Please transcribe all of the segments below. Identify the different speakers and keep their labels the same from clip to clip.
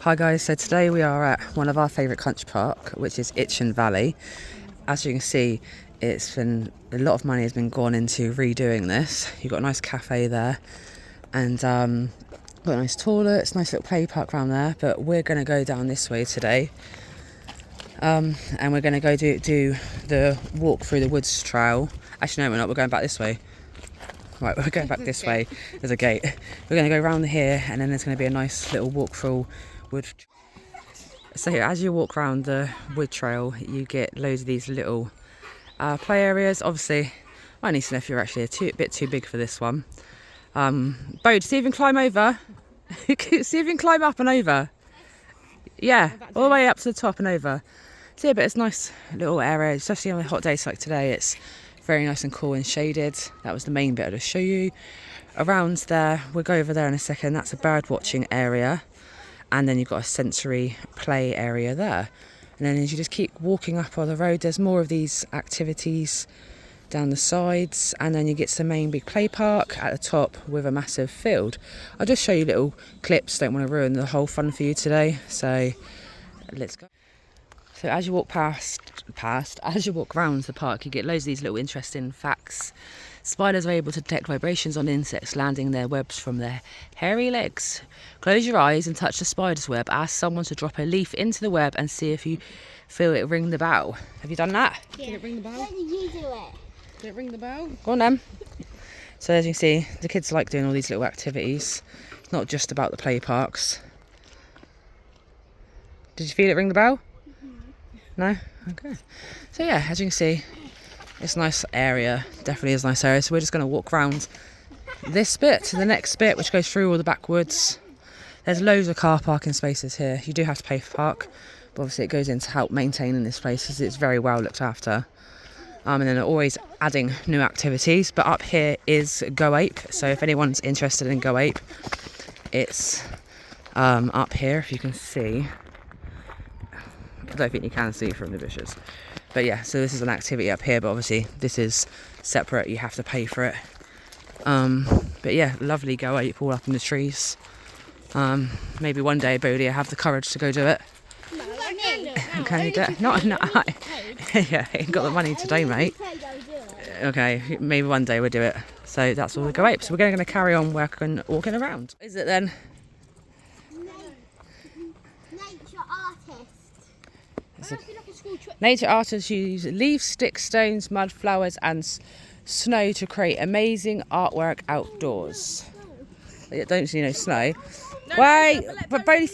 Speaker 1: Hi guys, so today we are at one of our favourite country park, which is Itchen Valley. As you can see, it's been a lot of money has been gone into redoing this. You've got a nice cafe there, and got a nice toilets, nice little play park around there. But we're going to go down this way today, and we're going to go do the walk through the woods trail. Actually, no, we're not. We're going back this way. Right, we're going back this way. There's a gate. We're going to go around here, and then there's going to be a nice little walk through wood. So as you walk around the wood trail, you get loads of these little play areas. Obviously, my niece and nephew are actually a bit too big for this one. Bo, see if you can climb over. See if you can climb up and over. Yeah, all the way up to the top and over. So yeah, but it's a nice little area, especially on a hot day like today. It's very nice and cool and shaded. That was the main bit I'll show you. Around there, we'll go over there in a second. That's a bird watching area. And then you've got a sensory play area there. And then as you just keep walking up on the road, there's more of these activities down the sides. And then you get to the main big play park at the top with a massive field. I'll just show you little clips, don't want to ruin the whole fun for you today. So let's go. So as you walk as you walk around the park, you get loads of these little interesting facts. Spiders are able to detect vibrations on insects landing their webs from their hairy legs. Close your eyes and touch the spider's web. Ask someone to drop a leaf into the web and see if you feel it ring the bell. Have you done that?
Speaker 2: Yeah.
Speaker 3: Did it ring the bell?
Speaker 2: When did you do it?
Speaker 3: Did it ring the bell?
Speaker 1: Go on then. So as you can see, the kids like doing all these little activities. It's not just about the play parks. Did you feel it ring the bell? No? Okay. So yeah, as you can see, it's a nice area. Definitely is a nice area. So we're just going to walk around this bit to the next bit, which goes through all the backwoods. There's loads of car parking spaces here. You do have to pay for park, but obviously it goes in to help maintaining this place as it's very well looked after. And then they're always adding new activities. But up here is Go Ape. So if anyone's interested in Go Ape, it's up here, if you can see. I don't think you can see from the bushes. But yeah, so this is an activity up here, but obviously this is separate. You have to pay for it. But yeah, lovely Go Ape all up in the trees. Maybe one day, Bodhi, I have the courage to go do it.
Speaker 2: No, I can do it.
Speaker 1: Can you do it? Not. Yeah, ain't got the money today, mate. Okay, maybe one day we'll do it. So that's all the Go Apes. So we're going to carry on walking around. Is it then?
Speaker 2: Nature artist.
Speaker 1: Nature artists use leaves, sticks, stones, mud, flowers and snow to create amazing artwork outdoors. Don't see no snow. Wait, but Bodhi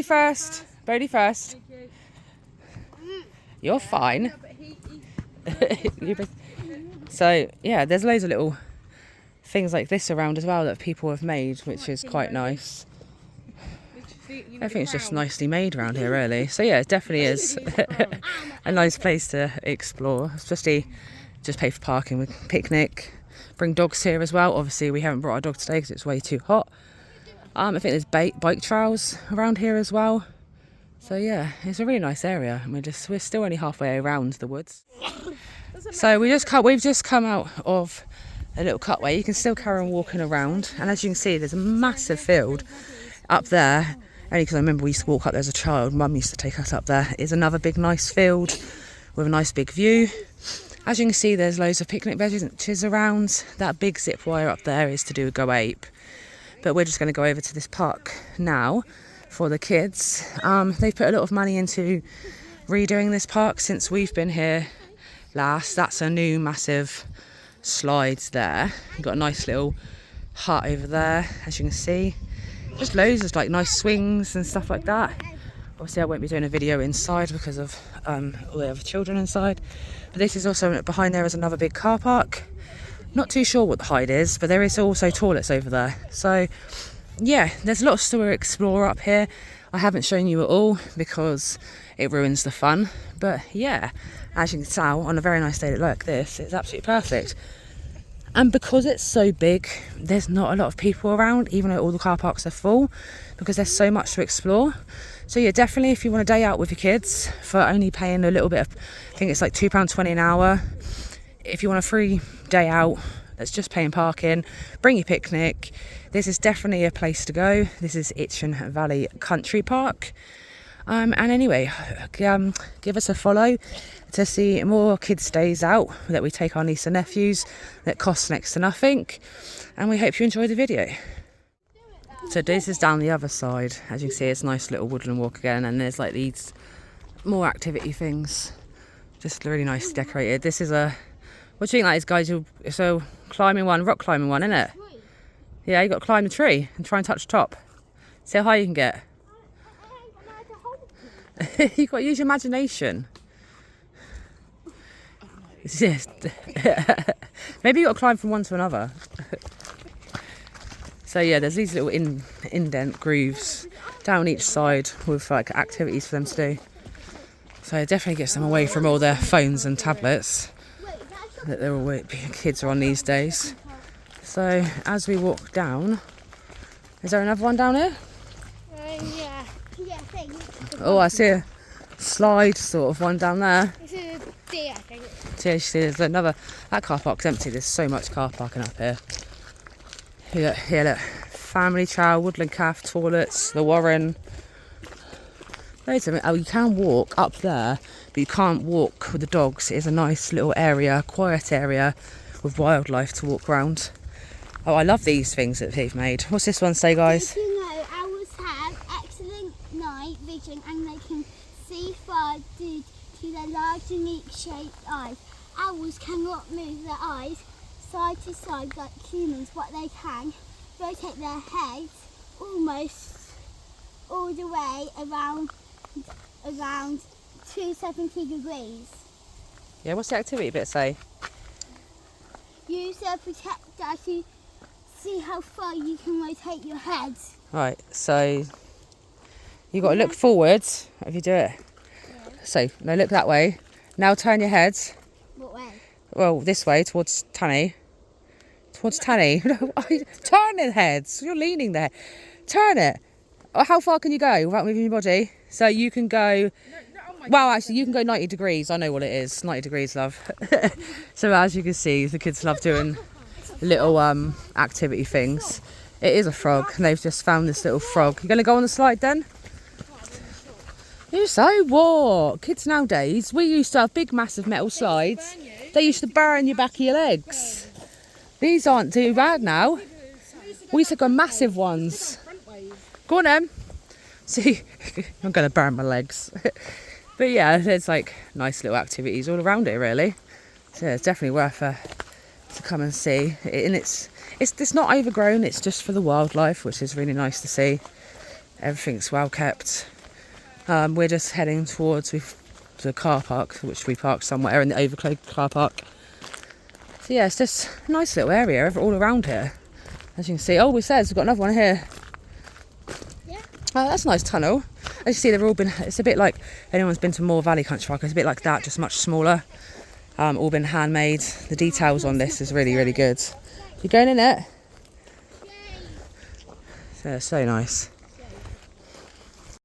Speaker 1: first. Bodhi first. You're fine. So yeah, there's loads of little things like this around as well that people have made, which is quite nice. I think it's just nicely made around here, really. So yeah, it definitely is a nice place to explore, especially just pay for parking with picnic. Bring dogs here as well. Obviously, we haven't brought our dog today because it's way too hot. I think there's bike trails around here as well. So yeah, it's a really nice area. And we're still only halfway around the woods. So we've just come out of a little cutway. You can still carry on walking around, and as you can see, there's a massive field up there. Only because I remember we used to walk up there as a child. Mum used to take us up there. It's another big nice field with a nice big view. As you can see, there's loads of picnic benches around. That big zip wire up there is to do with Go Ape. But we're just going to go over to this park now for the kids. They've put a lot of money into redoing this park since we've been here last. That's a new massive slides there. You've got a nice little hut over there, as you can see. Just loads of like nice swings and stuff like that. Obviously I won't be doing a video inside because of all the other children inside. But this is also, behind there is another big car park. Not too sure what the height is, but there is also toilets over there. So yeah, there's lots to explore up here. I haven't shown you it all because it ruins the fun. But yeah, as you can tell, on a very nice day like this, it's absolutely perfect. And because it's so big, there's not a lot of people around, even though all the car parks are full, because there's so much to explore. So yeah, definitely if you want a day out with your kids for only paying a little bit of, I think it's like £2.20 an hour. If you want a free day out, that's just paying parking. Bring your picnic. This is definitely a place to go. This is Itchen Valley Country Park. And anyway, give us a follow to see more kids' days out that we take our niece and nephews that costs next to nothing. And we hope you enjoy the video. So this is down the other side. As you can see, it's a nice little woodland walk again, and there's like these more activity things. Just really nicely decorated. This is a, what do you think that is, guys? So climbing one, rock climbing one, isn't it? Yeah, you got to climb the tree and try and touch the top. See how high you can get. You've got to use your imagination. Yes. Maybe you've got to climb from one to another. So yeah, there's these little indent grooves down each side with like activities for them to do. So it definitely gets them away from all their phones and tablets that they're all kids are on these days. So as we walk down, is there another one down here?
Speaker 2: Yeah.
Speaker 1: Oh, I see a slide sort of one down there.
Speaker 2: This is a deer, I think.
Speaker 1: So you see there's another, that car park's empty. There's so much car parking up here. Here look, family chow, woodland calf, toilets, the warren. Loads of it. Oh, you can walk up there, but you can't walk with the dogs. It is a nice little area, quiet area with wildlife to walk around. Oh, I love these things that they've made. What's this one say, guys?
Speaker 2: Did you know owls have excellent night vision and they can see far due to their large unique-shaped eyes? Owls cannot move their eyes side to side like humans, but they can rotate their heads almost all the way around 270 degrees.
Speaker 1: Yeah, what's the activity bit say?
Speaker 2: Use the protector to see how far you can rotate your head.
Speaker 1: Right, so you've got to look forwards if you do it. Yeah. So, no, look that way. Now turn your head.
Speaker 2: What way?
Speaker 1: Well, this way, towards Tania. Towards Tania. Turn the heads. You're leaning there. Turn it. How far can you go without moving your body? So you can go... Well, actually, you can go 90 degrees. I know what it is. 90 degrees, love. So as you can see, the kids love doing little activity things. It is a frog, and they've just found this little frog. You going to go on the slide then? You say what? Kids nowadays, we used to have big, massive metal slides. They used to burn your back of your legs. These aren't too bad now. We used to go massive ones. Go on then. See, I'm going to burn my legs. But yeah, there's like nice little activities all around it really. So yeah, it's definitely worth to come and see. And it's not overgrown, it's just for the wildlife, which is really nice to see. Everything's well kept. We're just heading towards the car park, which we parked somewhere in the overcload car park. So yeah, it's just a nice little area all around here. As you can see, oh, it says we've got another one here.
Speaker 2: Yeah.
Speaker 1: Oh, that's a nice tunnel. As you see, they've all been, it's a bit like, anyone's been to Moor Valley Country Park, it's a bit like that, just much smaller. All been handmade. The details on this is really, really good. You going in it? So, so nice.